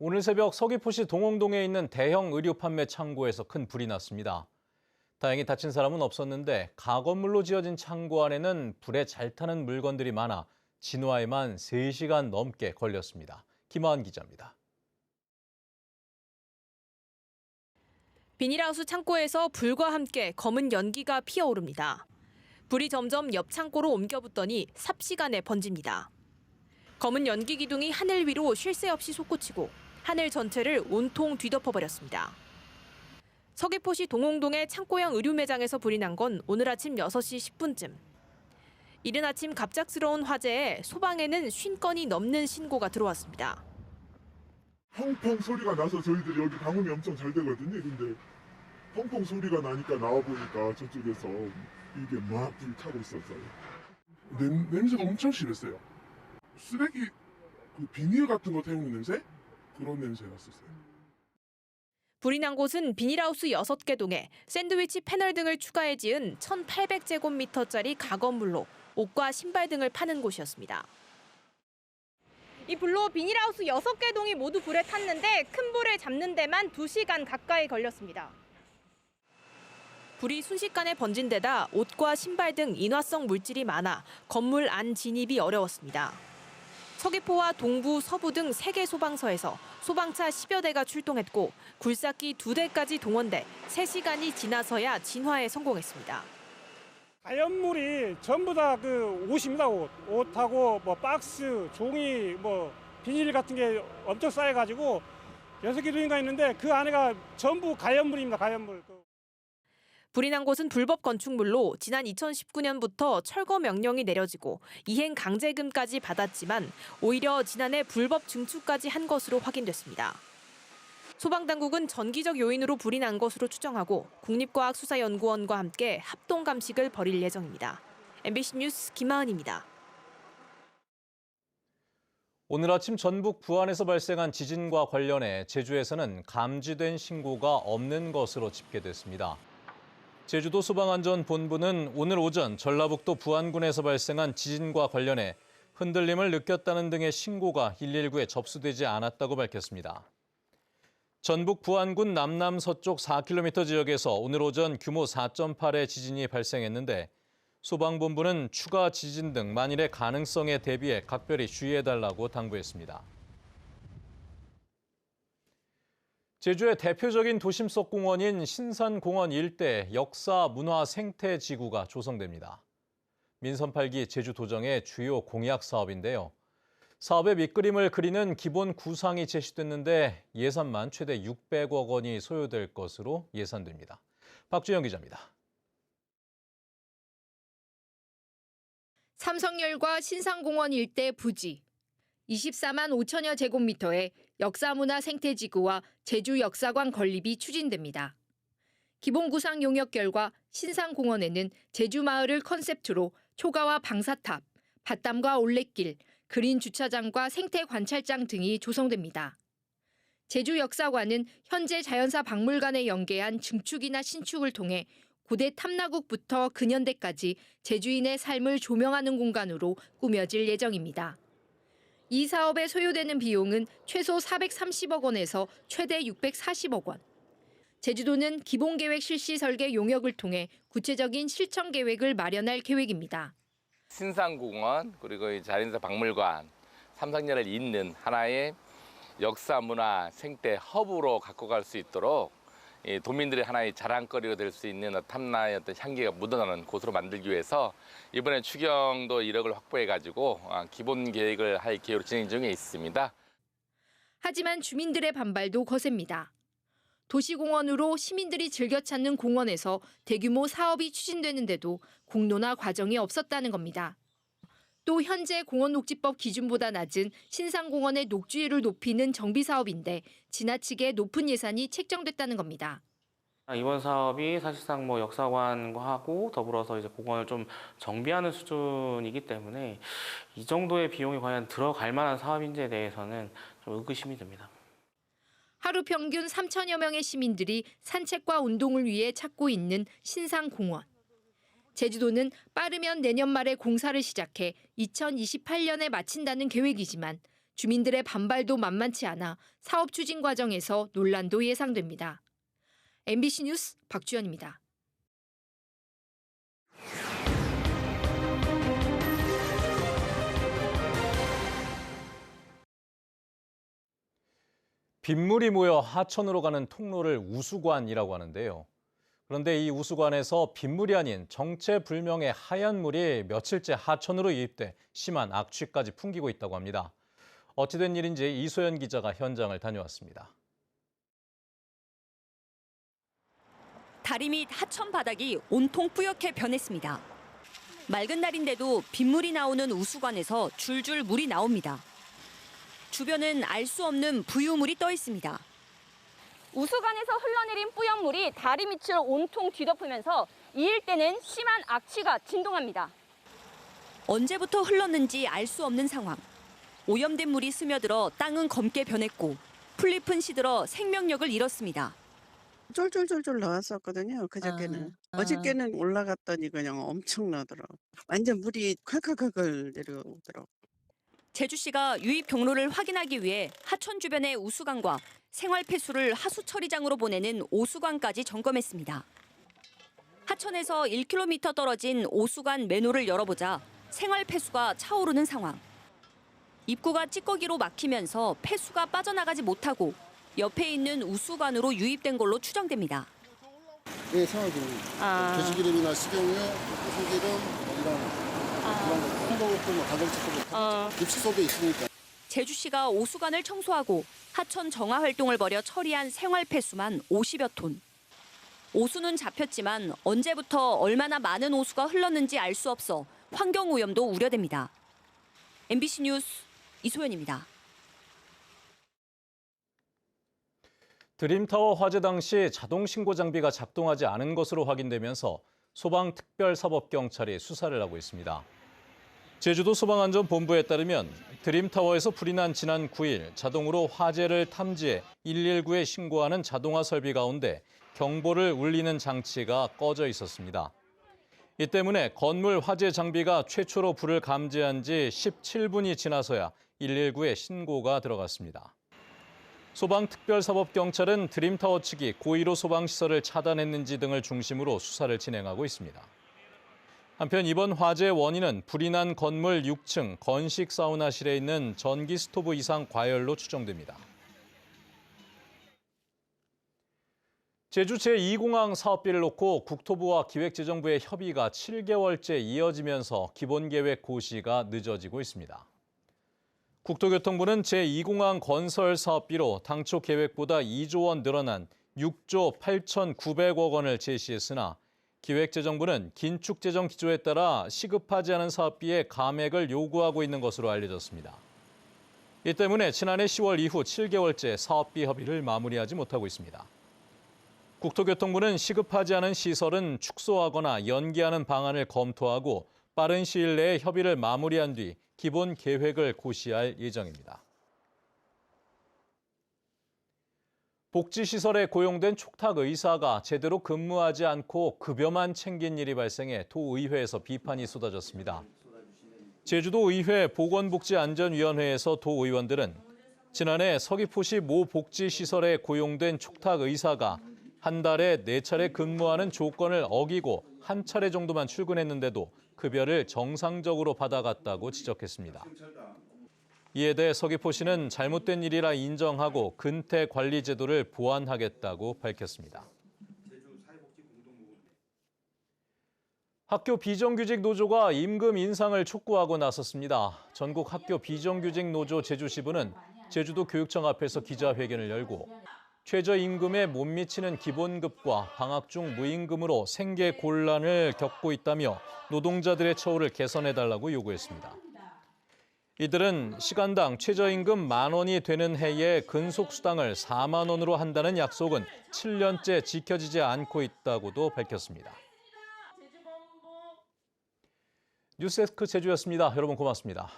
오늘 새벽 서귀포시 동홍동에 있는 대형 의류 판매 창고에서 큰 불이 났습니다. 다행히 다친 사람은 없었는데 가건물로 지어진 창고 안에는 불에 잘 타는 물건들이 많아 진화에만 3시간 넘게 걸렸습니다. 김하은 기자입니다. 비닐하우스 창고에서 불과 함께 검은 연기가 피어오릅니다. 불이 점점 옆 창고로 옮겨붙더니 삽시간에 번집니다. 검은 연기 기둥이 하늘 위로 쉴 새 없이 솟구치고 하늘 전체를 온통 뒤덮어버렸습니다. 서귀포시 동홍동의 창고형 의류 매장에서 불이 난 건 오늘 아침 6시 10분쯤. 이른 아침 갑작스러운 화재에 소방에는 50건이 넘는 신고가 들어왔습니다. 펑펑 소리가 나서 저희들이 여기 방음이 엄청 잘 되거든요. 근데 펑펑 소리가 나니까 나와보니까 저쪽에서 이게 막 불타고 있었어요. 냄새가 엄청 심했어요. 쓰레기 그 비닐 같은 거 태우는 냄새? 그런 냄새 났었어요. 불이 난 곳은 비닐하우스 6개 동에 샌드위치 패널 등을 추가해 지은 1,800제곱미터짜리 가건물로 옷과 신발 등을 파는 곳이었습니다. 이 불로 비닐하우스 6개 동이 모두 불에 탔는데 큰 불을 잡는 데만 2시간 가까이 걸렸습니다. 불이 순식간에 번진 데다 옷과 신발 등 인화성 물질이 많아 건물 안 진입이 어려웠습니다. 서귀포와 동부, 서부 등 3개 소방서에서 소방차 10여 대가 출동했고 굴삭기 2대까지 동원돼 3시간이 지나서야 진화에 성공했습니다. 가연물이 전부 다 그 옷입니다. 옷하고 뭐 박스, 종이, 뭐 비닐 같은 게 엄청 쌓여가지고 6개 동인가 있는데 그 안에가 전부 가연물입니다. 가연물. 불이 난 곳은 불법 건축물로 지난 2019년부터 철거 명령이 내려지고 이행 강제금까지 받았지만 오히려 지난해 불법 증축까지 한 것으로 확인됐습니다. 소방당국은 전기적 요인으로 불이 난 것으로 추정하고 국립과학수사연구원과 함께 합동 감식을 벌일 예정입니다. MBC 뉴스 김하은입니다. 오늘 아침 전북 부안에서 발생한 지진과 관련해 제주에서는 감지된 신고가 없는 것으로 집계됐습니다. 제주도 소방안전본부는 오늘 오전 전라북도 부안군에서 발생한 지진과 관련해 흔들림을 느꼈다는 등의 신고가 119에 접수되지 않았다고 밝혔습니다. 전북 부안군 남남서쪽 4km 지역에서 오늘 오전 규모 4.8의 지진이 발생했는데 소방본부는 추가 지진 등 만일의 가능성에 대비해 각별히 주의해달라고 당부했습니다. 제주의 대표적인 도심 속 공원인 신산공원 일대 역사 문화 생태 지구가 조성됩니다. 민선 8기 제주도정의 주요 공약 사업인데요. 사업의 밑그림을 그리는 기본 구상이 제시됐는데 예산만 최대 600억 원이 소요될 것으로 예상됩니다. 박주영 기자입니다. 삼성열과 신산공원 일대 부지 24만 5천여 제곱미터의 역사문화 생태지구와 제주역사관 건립이 추진됩니다. 기본구상 용역 결과 신산공원에는 제주마을을 컨셉트로 초가와 방사탑, 밭담과 올레길, 그린 주차장과 생태관찰장 등이 조성됩니다. 제주역사관은 현재 자연사 박물관에 연계한 증축이나 신축을 통해 고대 탐나국부터 근현대까지 제주인의 삶을 조명하는 공간으로 꾸며질 예정입니다. 이 사업에 소요되는 비용은 최소 430억 원에서 최대 640억 원. 제주도는 기본계획 실시 설계 용역을 통해 구체적인 실천 계획을 마련할 계획입니다. 신산공원 그리고 이 자연사 박물관, 삼성열을 잇는 하나의 역사 문화 생태 허브로 갖고 갈 수 있도록 도민들의 하나의 자랑거리가 될 수 있는 탐나의 어떤 향기가 묻어나는 곳으로 만들기 위해서 이번에 추경도 1억을 확보해가지고 기본 계획을 할 계획으로 진행 중에 있습니다. 하지만 주민들의 반발도 거셉니다. 도시공원으로 시민들이 즐겨 찾는 공원에서 대규모 사업이 추진되는데도 공론화 과정이 없었다는 겁니다. 또 현재 공원녹지법 기준보다 낮은 신산공원의 녹지율을 높이는 정비사업인데 지나치게 높은 예산이 책정됐다는 겁니다. 이번 사업이 사실상 역사관하고 더불어서 이제 공원을 좀 정비하는 수준이기 때문에 이 정도의 비용이 과연 들어갈 만한 사업인지에 대해서는 좀 의구심이 듭니다. 하루 평균 3천여 명의 시민들이 산책과 운동을 위해 찾고 있는 신산공원. 제주도는 빠르면 내년 말에 공사를 시작해 2028년에 마친다는 계획이지만 주민들의 반발도 만만치 않아 사업 추진 과정에서 논란도 예상됩니다. MBC 뉴스 박주연입니다. 빗물이 모여 하천으로 가는 통로를 우수관이라고 하는데요. 그런데 이 우수관에서 빗물이 아닌 정체불명의 하얀 물이 며칠째 하천으로 유입돼 심한 악취까지 풍기고 있다고 합니다. 어찌된 일인지 이소연 기자가 현장을 다녀왔습니다. 다리 및 하천 바닥이 온통 뿌옇게 변했습니다. 맑은 날인데도 빗물이 나오는 우수관에서 줄줄 물이 나옵니다. 주변은 알 수 없는 부유물이 떠 있습니다. 우수관에서 흘러내린 뿌연 물이 다리 밑을 온통 뒤덮으면서 이 일대는 심한 악취가 진동합니다. 언제부터 흘렀는지 알 수 없는 상황. 오염된 물이 스며들어 땅은 검게 변했고 풀잎은 시들어 생명력을 잃었습니다. 쫄쫄쫄쫄 나왔었거든요. 그저께는. 어저께는 올라갔더니 그냥 엄청나더라고. 완전 물이 콸콸콸콸 내려오더라고. 제주시가 유입 경로를 확인하기 위해 하천 주변의 우수관과 생활 폐수를 하수 처리장으로 보내는 오수관까지 점검했습니다. 하천에서 1km 떨어진 오수관 맨홀을 열어보자 생활 폐수가 차오르는 상황. 입구가 찌꺼기로 막히면서 폐수가 빠져나가지 못하고 옆에 있는 우수관으로 유입된 걸로 추정됩니다. 네, 생활기름. 돼지기름이나 식용유, 소기름, 이런 콩고물, 가정식품, 깁스소도 있으니까. 제주시가 오수관을 청소하고 하천 정화 활동을 벌여 처리한 생활 폐수만 50여 톤. 오수는 잡혔지만 언제부터 얼마나 많은 오수가 흘렀는지 알 수 없어 환경 오염도 우려됩니다. MBC 뉴스 이소연입니다. 드림타워 화재 당시 자동 신고 장비가 작동하지 않은 것으로 확인되면서 소방특별사법경찰이 수사를 하고 있습니다. 제주도 소방안전본부에 따르면 드림타워에서 불이 난 지난 9일 자동으로 화재를 탐지해 119에 신고하는 자동화 설비 가운데 경보를 울리는 장치가 꺼져 있었습니다. 이 때문에 건물 화재 장비가 최초로 불을 감지한 지 17분이 지나서야 119에 신고가 들어갔습니다. 소방특별사법경찰은 드림타워 측이 고의로 소방시설을 차단했는지 등을 중심으로 수사를 진행하고 있습니다. 한편 이번 화재의 원인은 불이 난 건물 6층 건식 사우나실에 있는 전기 스토브 이상 과열로 추정됩니다. 제주 제2공항 사업비를 놓고 국토부와 기획재정부의 협의가 7개월째 이어지면서 기본계획 고시가 늦어지고 있습니다. 국토교통부는 제2공항 건설 사업비로 당초 계획보다 2조 원 늘어난 6조 8,900억 원을 제시했으나 기획재정부는 긴축재정 기조에 따라 시급하지 않은 사업비의 감액을 요구하고 있는 것으로 알려졌습니다. 이 때문에 지난해 10월 이후 7개월째 사업비 협의를 마무리하지 못하고 있습니다. 국토교통부는 시급하지 않은 시설은 축소하거나 연기하는 방안을 검토하고 빠른 시일 내에 협의를 마무리한 뒤 기본 계획을 고시할 예정입니다. 복지시설에 고용된 촉탁 의사가 제대로 근무하지 않고 급여만 챙긴 일이 발생해 도의회에서 비판이 쏟아졌습니다. 제주도 의회 보건복지안전위원회에서 도의원들은 지난해 서귀포시 모 복지시설에 고용된 촉탁 의사가 한 달에 4차례 근무하는 조건을 어기고 한 차례 정도만 출근했는데도 급여를 정상적으로 받아갔다고 지적했습니다. 이에 대해 서귀포시는 잘못된 일이라 인정하고 근태 관리 제도를 보완하겠다고 밝혔습니다. 학교 비정규직 노조가 임금 인상을 촉구하고 나섰습니다. 전국 학교 비정규직 노조 제주시부는 제주도 교육청 앞에서 기자회견을 열고 최저임금에 못 미치는 기본급과 방학 중 무임금으로 생계 곤란을 겪고 있다며 노동자들의 처우를 개선해달라고 요구했습니다. 이들은 시간당 최저임금 10,000원이 되는 해에 근속수당을 4만 원으로 한다는 약속은 7년째 지켜지지 않고 있다고도 밝혔습니다. 뉴스데스크 제주였습니다. 여러분 고맙습니다.